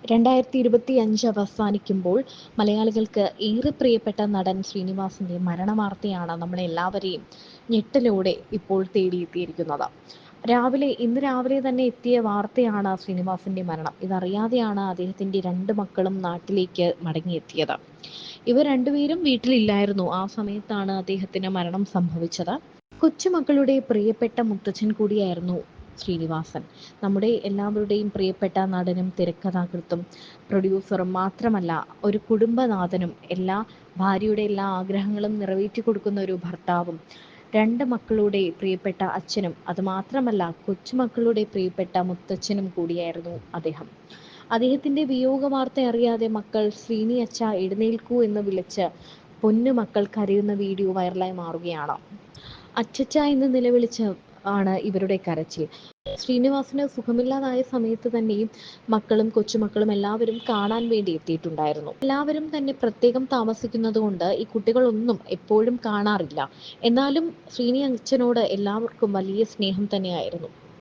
2025 അവസാനിക്കുമ്പോൾ മലയാളികൾക്ക് ഏറെ പ്രിയപ്പെട്ട നടൻ ശ്രീനിവാസന്റെ മരണവാർത്തയാണ് നമ്മളെല്ലാവരെയും ഞെട്ടലോടെ ഇപ്പോൾ തേടിയെത്തിയിരിക്കുന്നത്. ഇന്ന് രാവിലെ തന്നെ എത്തിയ വാർത്തയാണ് ശ്രീനിവാസന്റെ മരണം. ഇതറിയാതെയാണ് അദ്ദേഹത്തിന്റെ 2 മക്കളും നാട്ടിലേക്ക് മടങ്ങിയെത്തിയത്. ഇവർ രണ്ടുപേരും വീട്ടിലില്ലായിരുന്നു. ആ സമയത്താണ് അദ്ദേഹത്തിന് മരണം സംഭവിച്ചത്. കൊച്ചുമക്കളുടെ പ്രിയപ്പെട്ട മുത്തച്ഛൻ കൂടിയായിരുന്നു ശ്രീനിവാസൻ. നമ്മുടെ എല്ലാവരുടെയും പ്രിയപ്പെട്ട നടനും തിരക്കഥാകൃത്തും പ്രൊഡ്യൂസറും മാത്രമല്ല, ഒരു കുടുംബനാഥനും, ഭാര്യയുടെ എല്ലാ ആഗ്രഹങ്ങളും നിറവേറ്റി കൊടുക്കുന്ന ഒരു ഭർത്താവും, 2 മക്കളുടെ പ്രിയപ്പെട്ട അച്ഛനും, അതുമാത്രമല്ല കൊച്ചുമക്കളുടെ പ്രിയപ്പെട്ട മുത്തച്ഛനും കൂടിയായിരുന്നു അദ്ദേഹം. അദ്ദേഹത്തിന്റെ വിയോഗ വാർത്ത അറിയാതെ മക്കൾ "ശ്രീനി അച്ഛാ എഴുന്നേൽക്കൂ" എന്ന് വിളിച്ച് പൊന്നുമക്കൾ കരയുന്ന വീഡിയോ വൈറലായി മാറുകയാണ്. അച്ചച്ച എന്ന് നിലവിളിച്ച് ആണ് ഇവരുടെ കരച്ചിൽ. ശ്രീനിവാസന് സുഖമില്ലാതായ സമയത്ത് തന്നെയും മക്കളും കൊച്ചുമക്കളും എല്ലാവരും കാണാൻ വേണ്ടി എത്തിയിട്ടുണ്ടായിരുന്നു. എല്ലാവരും തന്നെ പ്രത്യേകം താമസിക്കുന്നത് കൊണ്ട് ഈ കുട്ടികളൊന്നും എപ്പോഴും കാണാറില്ല. എന്നാലും ശ്രീനി അച്ഛനോട് എല്ലാവർക്കും വലിയ സ്നേഹം തന്നെയായിരുന്നു.